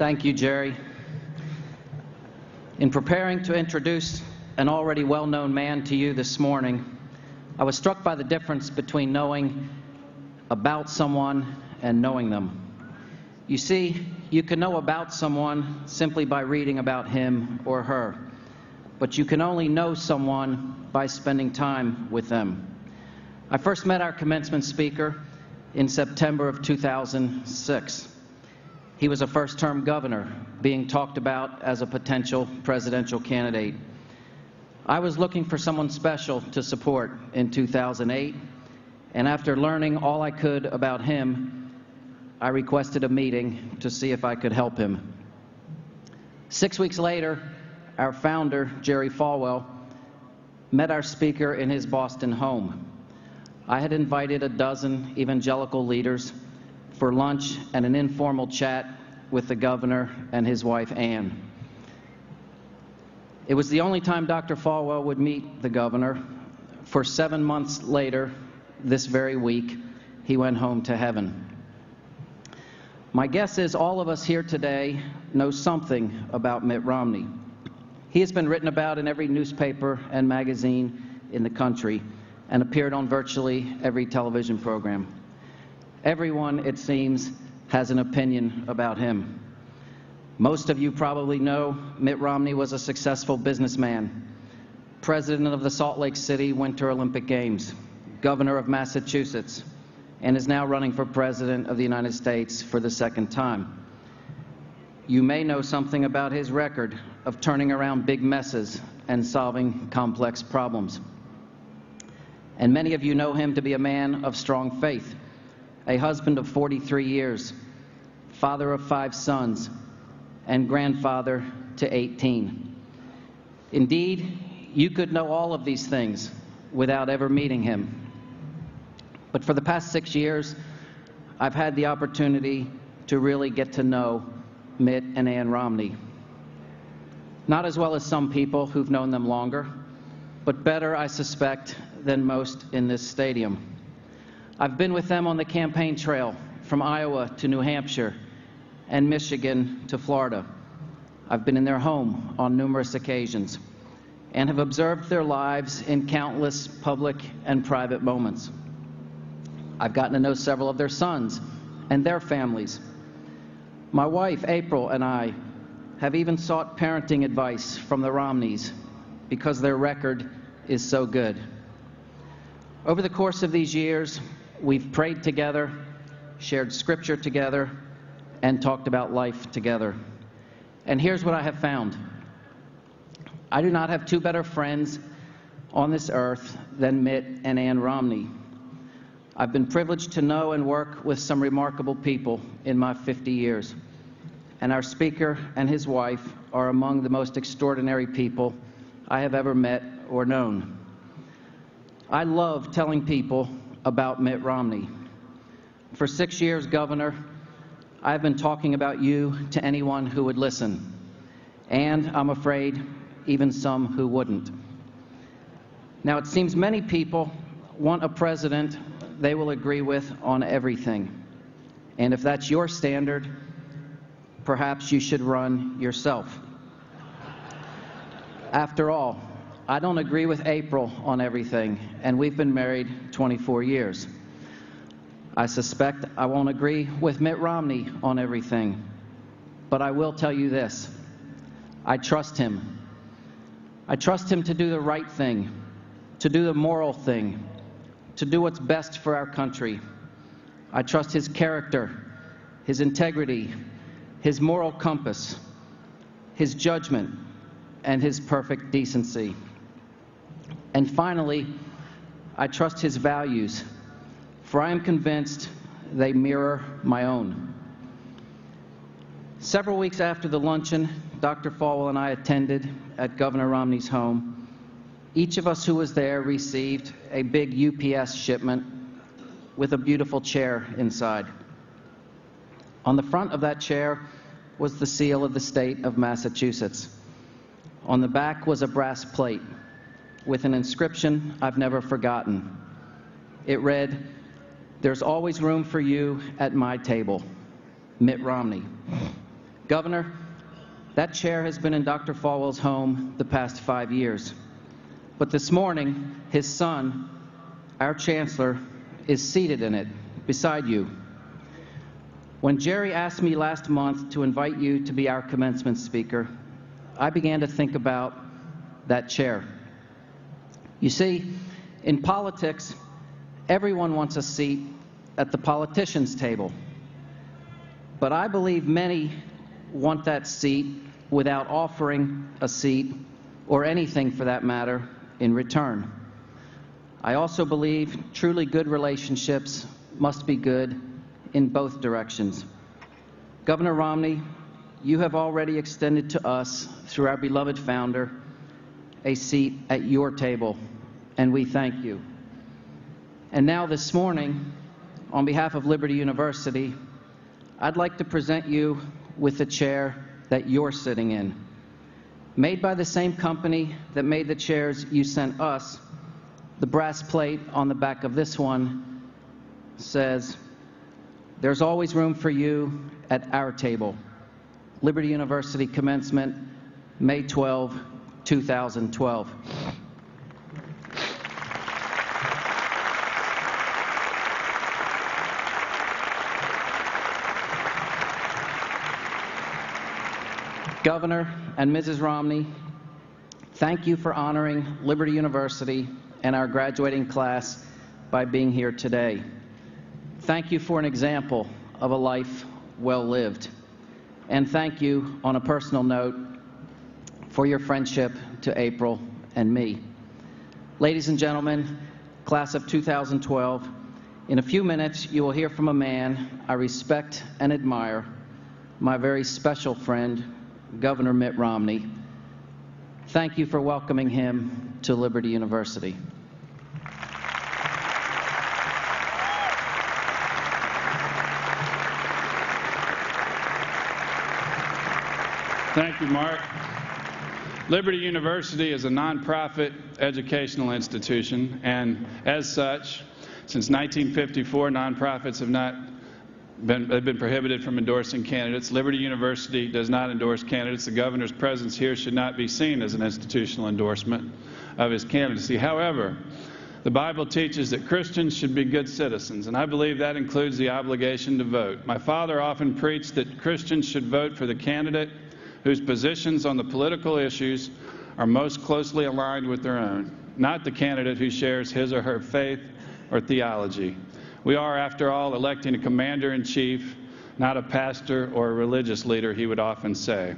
Thank you, Jerry. In preparing to introduce an already well-known man to you this morning, I was struck by the difference between knowing about someone and knowing them. You see, you can know about someone simply by reading about him or her, but you can only know someone by spending time with them. I first met our commencement speaker in September of 2006. He was a first-term governor being talked about as a potential presidential candidate. I was looking for someone special to support in 2008, and after learning all I could about him, I requested a meeting to see if I could help him. 6 weeks later, our founder, Jerry Falwell, met our speaker in his Boston home. I had invited a dozen evangelical leaders for lunch and an informal chat with the governor and his wife, Ann. It was the only time Dr. Falwell would meet the governor. For 7 months later, this very week, he went home to heaven. My guess is all of us here today know something about Mitt Romney. He has been written about in every newspaper and magazine in the country and appeared on virtually every television program. Everyone, it seems, has an opinion about him. Most of you probably know Mitt Romney was a successful businessman, president of the Salt Lake City Winter Olympic Games, governor of Massachusetts, and is now running for president of the United States for the second time. You may know something about his record of turning around big messes and solving complex problems. And many of you know him to be a man of strong faith, a husband of 43 years, father of 5 sons, and grandfather to 18. Indeed, you could know all of these things without ever meeting him. But for the past 6 years, I've had the opportunity to really get to know Mitt and Ann Romney. Not as well as some people who've known them longer, but better, I suspect, than most in this stadium. I've been with them on the campaign trail from Iowa to New Hampshire and Michigan to Florida. I've been in their home on numerous occasions and have observed their lives in countless public and private moments. I've gotten to know several of their sons and their families. My wife, April, and I have even sought parenting advice from the Romneys because their record is so good. Over the course of these years, we've prayed together, shared scripture together, and talked about life together. And here's what I have found. I do not have 2 better friends on this earth than Mitt and Ann Romney. I've been privileged to know and work with some remarkable people in my 50 years, and our speaker and his wife are among the most extraordinary people I have ever met or known. I love telling people about Mitt Romney. For 6 years, Governor, I've been talking about you to anyone who would listen, and I'm afraid even some who wouldn't. Now, it seems many people want a president they will agree with on everything. And if that's your standard, perhaps you should run yourself. After all, I don't agree with April on everything, and we've been married 24 years. I suspect I won't agree with Mitt Romney on everything, but I will tell you this. I trust him. I trust him to do the right thing, to do the moral thing, to do what's best for our country. I trust his character, his integrity, his moral compass, his judgment, and his perfect decency. And finally, I trust his values, for I am convinced they mirror my own. Several weeks after the luncheon Dr. Falwell and I attended at Governor Romney's home, each of us who was there received a big UPS shipment with a beautiful chair inside. On the front of that chair was the seal of the state of Massachusetts. On the back was a brass plate with an inscription I've never forgotten. It read, "There's always room for you at my table, Mitt Romney." Governor, that chair has been in Dr. Falwell's home the past 5 years. But this morning, his son, our chancellor, is seated in it, beside you. When Jerry asked me last month to invite you to be our commencement speaker, I began to think about that chair. You see, in politics, everyone wants a seat at the politician's table. But I believe many want that seat without offering a seat, or anything for that matter, in return. I also believe truly good relationships must be good in both directions. Governor Romney, you have already extended to us, through our beloved founder, a seat at your table, and we thank you. And now this morning, on behalf of Liberty University, I'd like to present you with the chair that you're sitting in. Made by the same company that made the chairs you sent us, the brass plate on the back of this one says, "There's always room for you at our table." Liberty University Commencement, May 12, 2012. Governor and Mrs. Romney, thank you for honoring Liberty University and our graduating class by being here today. Thank you for an example of a life well lived. And thank you, on a personal note, for your friendship to April and me. Ladies and gentlemen, class of 2012, in a few minutes you will hear from a man I respect and admire, my very special friend, Governor Mitt Romney. Thank you for welcoming him to Liberty University. Thank you, Mark. Liberty University is a nonprofit educational institution, and as such, since 1954, nonprofits have been prohibited from endorsing candidates. Liberty University does not endorse candidates. The governor's presence here should not be seen as an institutional endorsement of his candidacy. However, the Bible teaches that Christians should be good citizens, and I believe that includes the obligation to vote. My father often preached that Christians should vote for the candidate whose positions on the political issues are most closely aligned with their own, not the candidate who shares his or her faith or theology. We are, after all, electing a commander-in-chief, not a pastor or a religious leader, he would often say.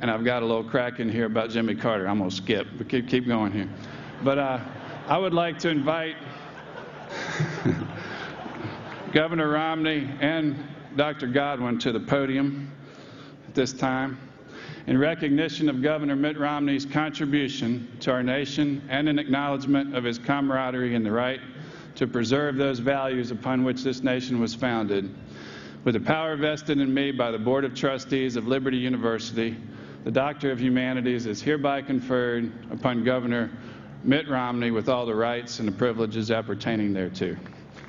And I've got a little crack in here about Jimmy Carter. I'm going to skip, but keep going here. But I would like to invite Governor Romney and Dr. Godwin to the podium at this time in recognition of Governor Mitt Romney's contribution to our nation and in acknowledgement of his camaraderie in the right to preserve those values upon which this nation was founded. With the power vested in me by the Board of Trustees of Liberty University, the Doctor of Humanities is hereby conferred upon Governor Mitt Romney with all the rights and the privileges appertaining thereto.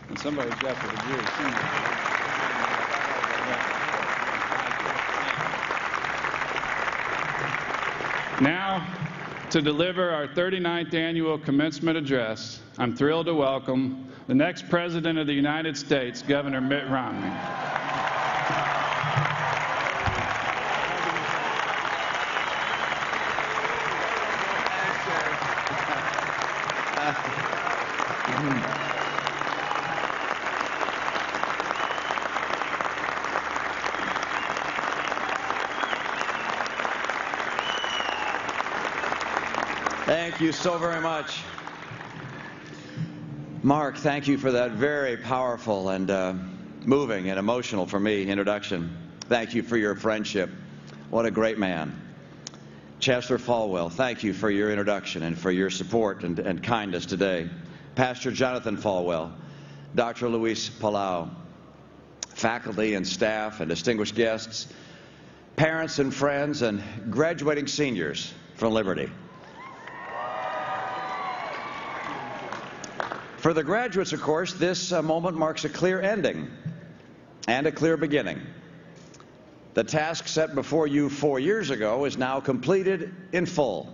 And somebody's got the degree. Now, to deliver our 39th annual commencement address, I'm thrilled to welcome the next President of the United States, Governor Mitt Romney. Thank you so very much. Mark, thank you for that very powerful and moving and emotional for me introduction. Thank you for your friendship. What a great man. Chancellor Falwell, thank you for your introduction and for your support and kindness today. Pastor Jonathan Falwell, Dr. Luis Palau, faculty and staff and distinguished guests, parents and friends, and graduating seniors from Liberty. For the graduates, of course, this moment marks a clear ending and a clear beginning. The task set before you 4 years ago is now completed in full.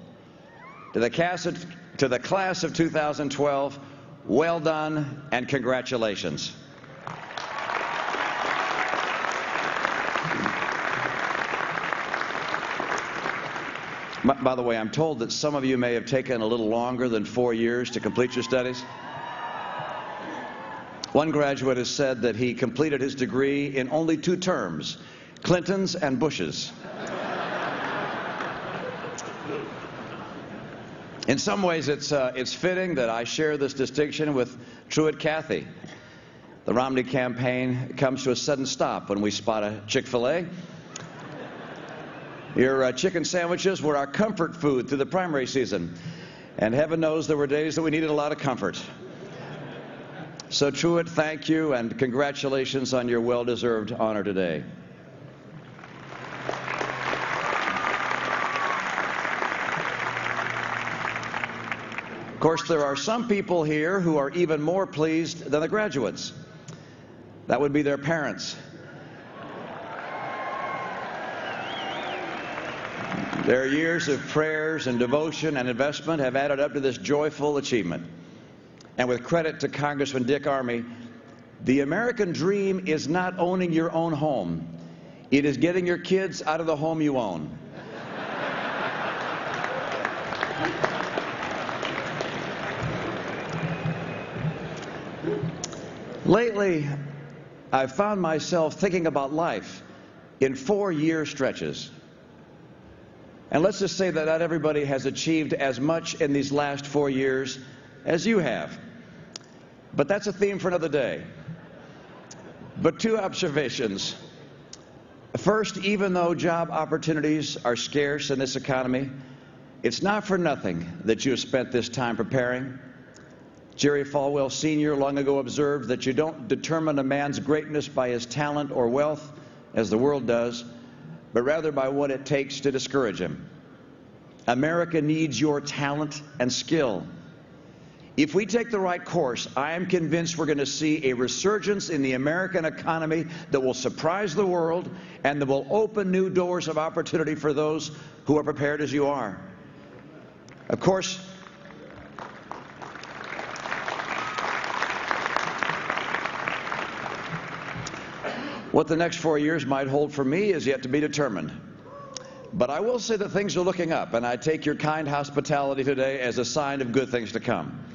To the class of 2012, well done and congratulations. By the way, I'm told that some of you may have taken a little longer than 4 years to complete your studies. One graduate has said that he completed his degree in only 2 terms, Clinton's and Bush's. In some ways, it's fitting that I share this distinction with Truett Cathy. The Romney campaign comes to a sudden stop when we spot a Chick-fil-A. Your chicken sandwiches were our comfort food through the primary season, and heaven knows there were days that we needed a lot of comfort. So Truett, thank you and congratulations on your well-deserved honor today. Of course, there are some people here who are even more pleased than the graduates. That would be their parents. Their years of prayers and devotion and investment have added up to this joyful achievement. And with credit to Congressman Dick Armey, the American dream is not owning your own home. It is getting your kids out of the home you own. Lately, I've found myself thinking about life in 4-year stretches. And let's just say that not everybody has achieved as much in these last 4 years as you have. But that's a theme for another day. But 2 observations. First, even though job opportunities are scarce in this economy, it's not for nothing that you have spent this time preparing. Jerry Falwell Sr. long ago observed that you don't determine a man's greatness by his talent or wealth, as the world does, but rather by what it takes to discourage him. America needs your talent and skill. If we take the right course, I am convinced we're going to see a resurgence in the American economy that will surprise the world and that will open new doors of opportunity for those who are prepared as you are. Of course, what the next 4 years might hold for me is yet to be determined. But I will say that things are looking up, and I take your kind hospitality today as a sign of good things to come.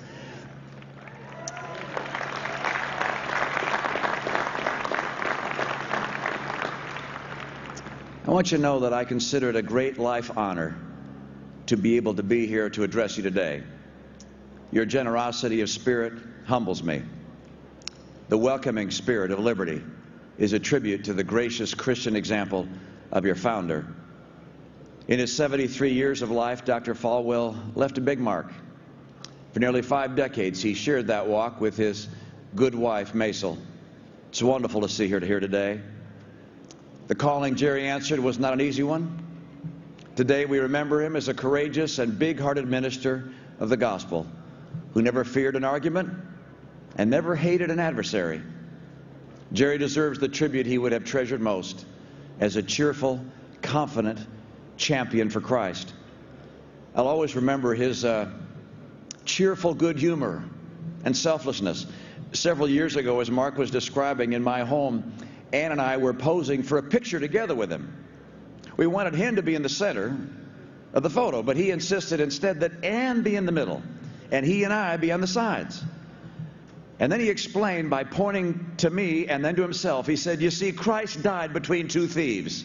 I want you to know that I consider it a great life honor to be able to be here to address you today. Your generosity of spirit humbles me. The welcoming spirit of liberty is a tribute to the gracious Christian example of your founder. In his 73 years of life, Dr. Falwell left a big mark. For nearly 5 decades, he shared that walk with his good wife, Maisel. It's wonderful to see her here today. The calling Jerry answered was not an easy one. Today, we remember him as a courageous and big-hearted minister of the gospel who never feared an argument and never hated an adversary. Jerry deserves the tribute he would have treasured most as a cheerful, confident champion for Christ. I'll always remember his cheerful good humor and selflessness. Several years ago, as Mark was describing, in my home, Ann and I were posing for a picture together with him. We wanted him to be in the center of the photo, but he insisted instead that Ann be in the middle and he and I be on the sides. And then he explained by pointing to me and then to himself. He said, "You see, Christ died between 2 thieves."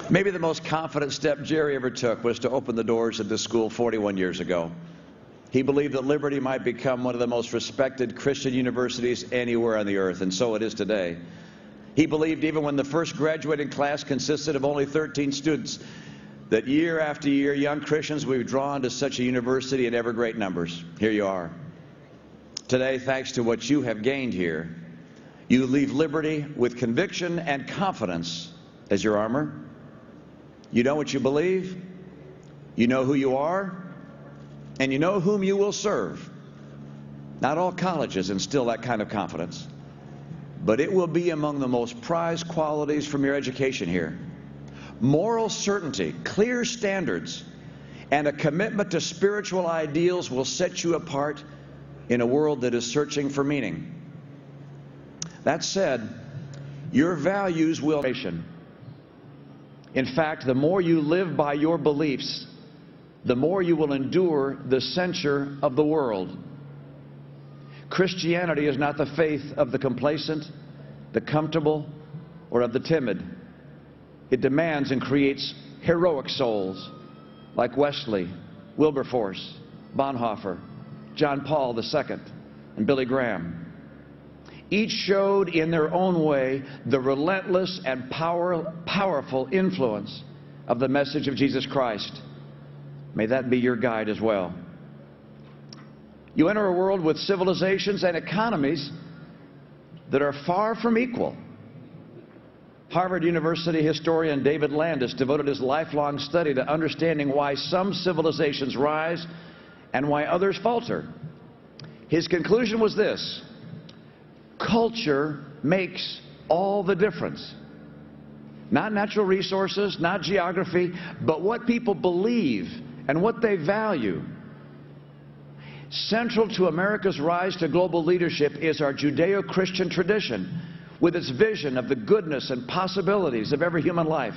Maybe the most confident step Jerry ever took was to open the doors of this school 41 years ago. He believed that Liberty might become one of the most respected Christian universities anywhere on the earth, and so it is today. He believed, even when the first graduating class consisted of only 13 students, that year after year, young Christians would be drawn to such a university in ever great numbers. Here you are. Today, thanks to what you have gained here, you leave Liberty with conviction and confidence as your armor. You know what you believe, you know who you are, and you know whom you will serve. Not all colleges instill that kind of confidence, but it will be among the most prized qualities from your education here. Moral certainty, clear standards, and a commitment to spiritual ideals will set you apart in a world that is searching for meaning. That said, your values will change. In fact, the more you live by your beliefs, the more you will endure the censure of the world. Christianity is not the faith of the complacent, the comfortable, or of the timid. It demands and creates heroic souls like Wesley, Wilberforce, Bonhoeffer, John Paul II, and Billy Graham. Each showed in their own way the relentless and powerful influence of the message of Jesus Christ. May that be your guide as well. You enter a world with civilizations and economies that are far from equal. Harvard University historian David Landis devoted his lifelong study to understanding why some civilizations rise and why others falter. His conclusion was this: culture makes all the difference. Not natural resources, not geography, but what people believe and what they value. Central to America's rise to global leadership is our Judeo-Christian tradition, with its vision of the goodness and possibilities of every human life.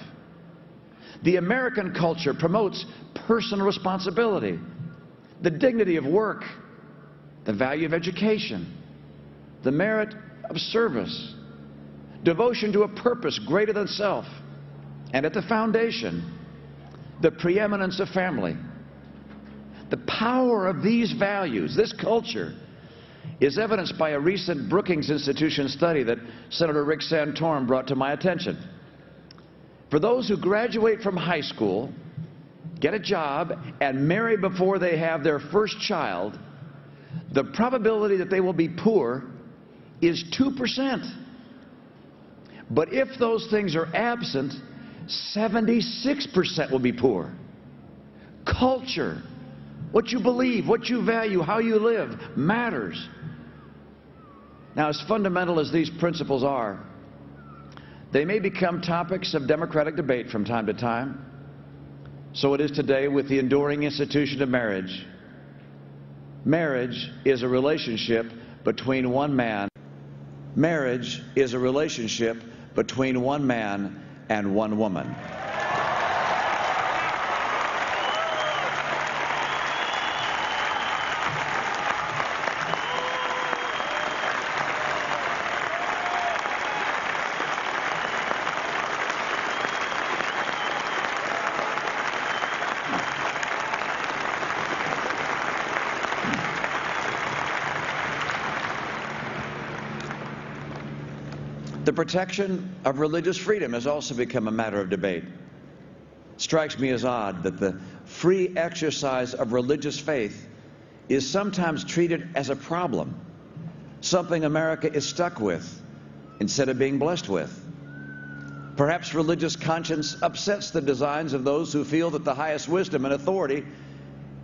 The American culture promotes personal responsibility, the dignity of work, the value of education, the merit of service, devotion to a purpose greater than self, and at the foundation, the preeminence of family. The power of these values, this culture, is evidenced by a recent Brookings Institution study that Senator Rick Santorum brought to my attention. For those who graduate from high school, get a job, and marry before they have their first child, the probability that they will be poor is 2%. But if those things are absent, 76% will be poor. Culture, what you believe, what you value, how you live, matters. Now, as fundamental as these principles are, they may become topics of democratic debate from time to time. So it is today with the enduring institution of marriage. Marriage is a relationship between one man. Marriage is a relationship between one man and one woman. The protection of religious freedom has also become a matter of debate. It strikes me as odd that the free exercise of religious faith is sometimes treated as a problem, something America is stuck with instead of being blessed with. Perhaps religious conscience upsets the designs of those who feel that the highest wisdom and authority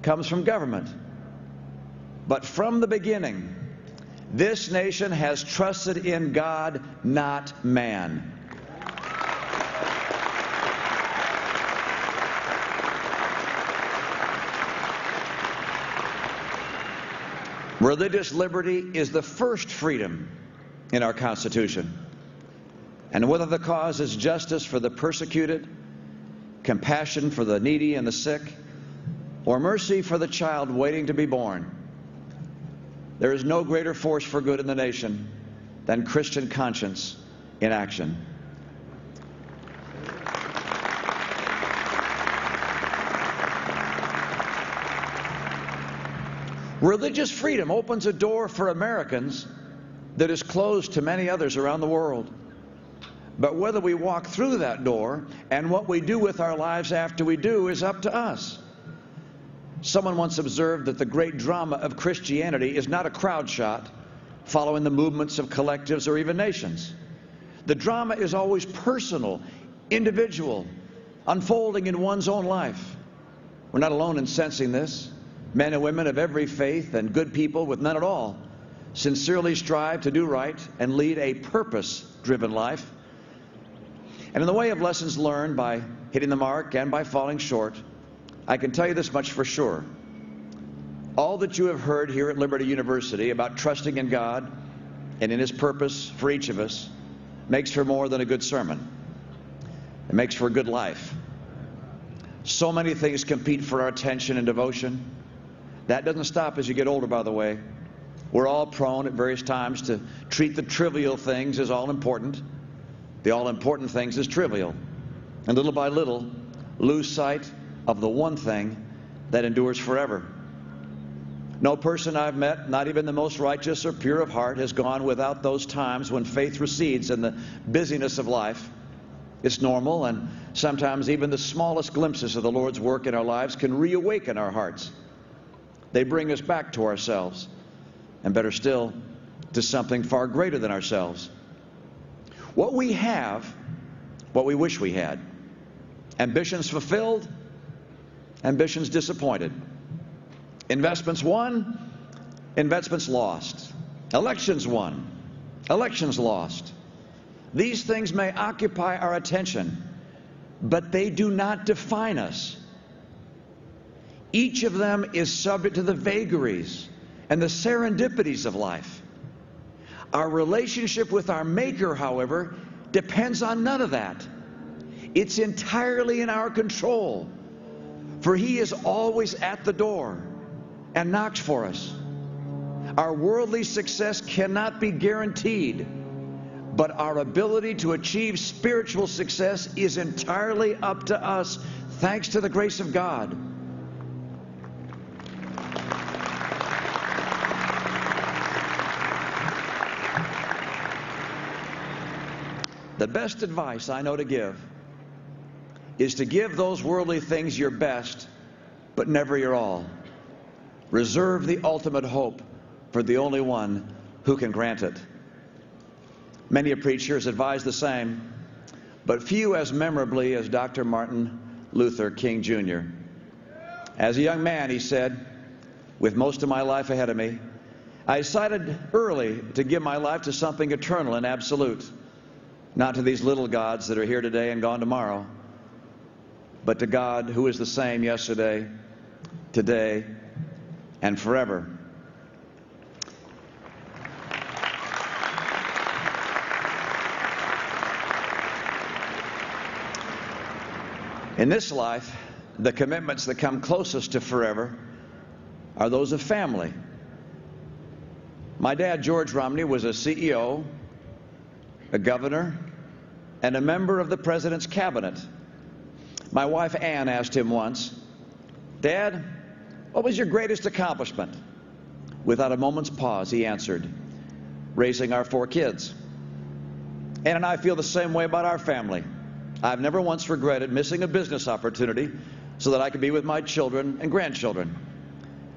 comes from government. But from the beginning, this nation has trusted in God, not man. Religious liberty is the first freedom in our Constitution. And whether the cause is justice for the persecuted, compassion for the needy and the sick, or mercy for the child waiting to be born, there is no greater force for good in the nation than Christian conscience in action. Religious freedom opens a door for Americans that is closed to many others around the world. But whether we walk through that door and what we do with our lives after we do is up to us. Someone once observed that the great drama of Christianity is not a crowd shot following the movements of collectives or even nations. The drama is always personal, individual, unfolding in one's own life. We're not alone in sensing this. Men and women of every faith and good people with none at all sincerely strive to do right, and lead a purpose-driven life. And in the way of lessons learned by hitting the mark and by falling short, I can tell you this much for sure. All that you have heard here at Liberty University about trusting in God and in His purpose for each of us makes for more than a good sermon. It makes for a good life. So many things compete for our attention and devotion. That doesn't stop as you get older, by the way. We're all prone at various times to treat the trivial things as all important, the all important things as trivial, and little by little lose sight of the one thing that endures forever. No person I've met, not even the most righteous or pure of heart, has gone without those times when faith recedes in the busyness of life. It's normal, and sometimes even the smallest glimpses of the Lord's work in our lives can reawaken our hearts. They bring us back to ourselves, and better still, to something far greater than ourselves. What we have, what we wish we had. Ambitions fulfilled, ambitions disappointed. Investments won, investments lost. Elections won, elections lost. These things may occupy our attention, but they do not define us. Each of them is subject to the vagaries and the serendipities of life. Our relationship with our Maker, however, depends on none of that. It's entirely in our control, for He is always at the door and knocks for us. Our worldly success cannot be guaranteed, but our ability to achieve spiritual success is entirely up to us, thanks to the grace of God. The best advice I know to give is to give those worldly things your best, but never your all. Reserve the ultimate hope for the only one who can grant it. Many a preacher has advised the same, but few as memorably as Dr. Martin Luther King Jr. As a young man, he said, with most of my life ahead of me, I decided early to give my life to something eternal and absolute, not to these little gods that are here today and gone tomorrow, but to God who is the same yesterday, today, and forever. In this life, the commitments that come closest to forever are those of family. My dad, George Romney, was a CEO, a governor, and a member of the President's cabinet. My wife, Ann, asked him once, Dad, what was your greatest accomplishment? Without a moment's pause, he answered, raising our 4 kids. Ann and I feel the same way about our family. I've never once regretted missing a business opportunity so that I could be with my children and grandchildren.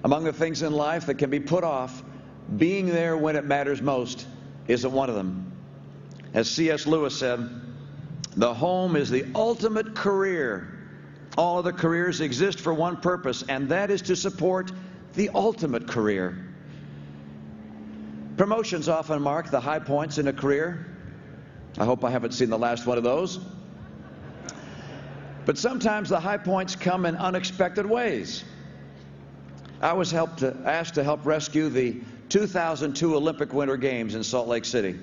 Among the things in life that can be put off, being there when it matters most isn't one of them. As C.S. Lewis said, the home is the ultimate career. All other careers exist for one purpose, and that is to support the ultimate career. Promotions often mark the high points in a career. I hope I haven't seen the last one of those. But sometimes the high points come in unexpected ways. I was asked to help rescue the 2002 Olympic Winter Games in Salt Lake City.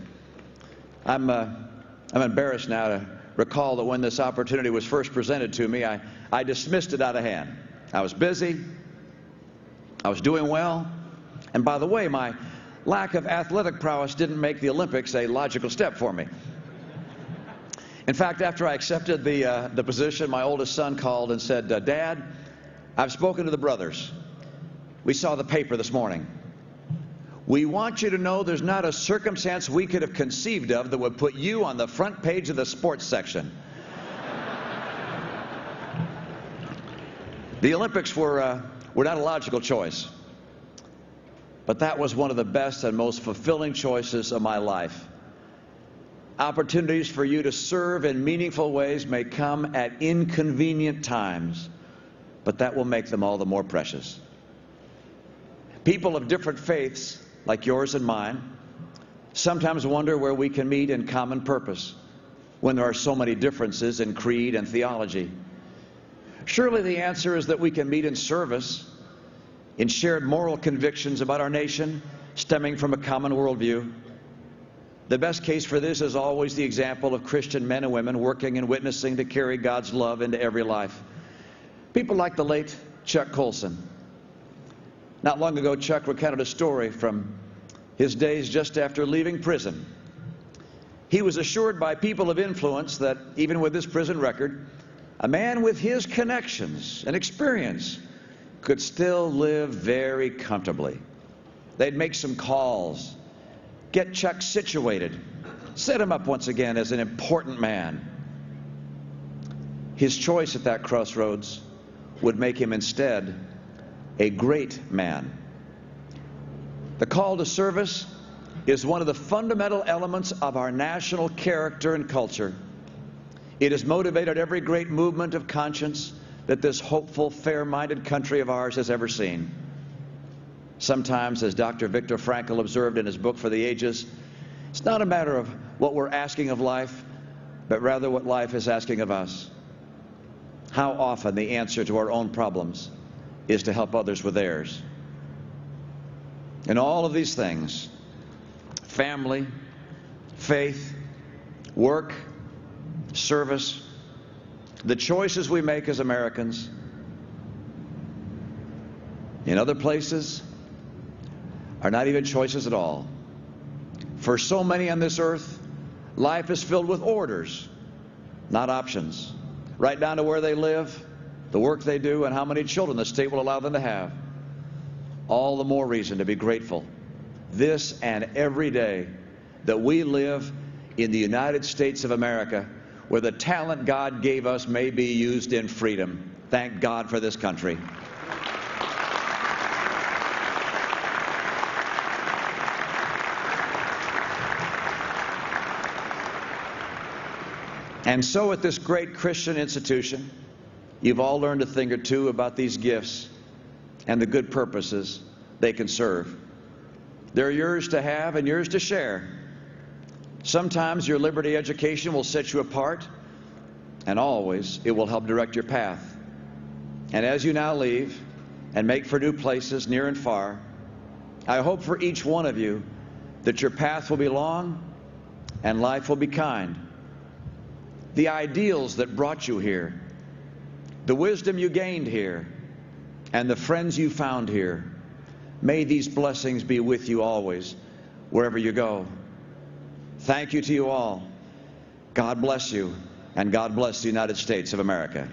I'm embarrassed now to recall that when this opportunity was first presented to me, I dismissed it out of hand. I was busy, I was doing well, and by the way, my lack of athletic prowess didn't make the Olympics a logical step for me. In fact, after I accepted the position, my oldest son called and said, Dad, I've spoken to the brothers. We saw the paper this morning. We want you to know there's not a circumstance we could have conceived of that would put you on the front page of the sports section. The Olympics were not a logical choice, but that was one of the best and most fulfilling choices of my life. Opportunities for you to serve in meaningful ways may come at inconvenient times, but that will make them all the more precious. People of different faiths like yours and mine, sometimes wonder where we can meet in common purpose when there are so many differences in creed and theology. Surely the answer is that we can meet in service, in shared moral convictions about our nation stemming from a common worldview. The best case for this is always the example of Christian men and women working and witnessing to carry God's love into every life. People like the late Chuck Colson. Not long ago, Chuck recounted a story from his days just after leaving prison. He was assured by people of influence that even with his prison record, a man with his connections and experience could still live very comfortably. They'd make some calls, get Chuck situated, set him up once again as an important man. His choice at that crossroads would make him instead a great man. The call to service is one of the fundamental elements of our national character and culture. It has motivated every great movement of conscience that this hopeful, fair-minded country of ours has ever seen. Sometimes, as Dr. Viktor Frankl observed in his book For the Ages, it's not a matter of what we're asking of life, but rather what life is asking of us. How often the answer to our own problems is to help others with theirs. In all of these things, family, faith, work, service, the choices we make as Americans, in other places, are not even choices at all. For so many on this earth, life is filled with orders, not options, right down to where they live, the work they do, and how many children the state will allow them to have. All the more reason to be grateful this and every day that we live in the United States of America, where the talent God gave us may be used in freedom. Thank God for this country. And so at this great Christian institution, you've all learned a thing or two about these gifts and the good purposes they can serve. They're yours to have and yours to share. Sometimes your liberty education will set you apart, and always it will help direct your path. And as you now leave and make for new places near and far, I hope for each one of you that your path will be long and life will be kind. The ideals that brought you here, the wisdom you gained here, and the friends you found here, may these blessings be with you always, wherever you go. Thank you to you all. God bless you, and God bless the United States of America.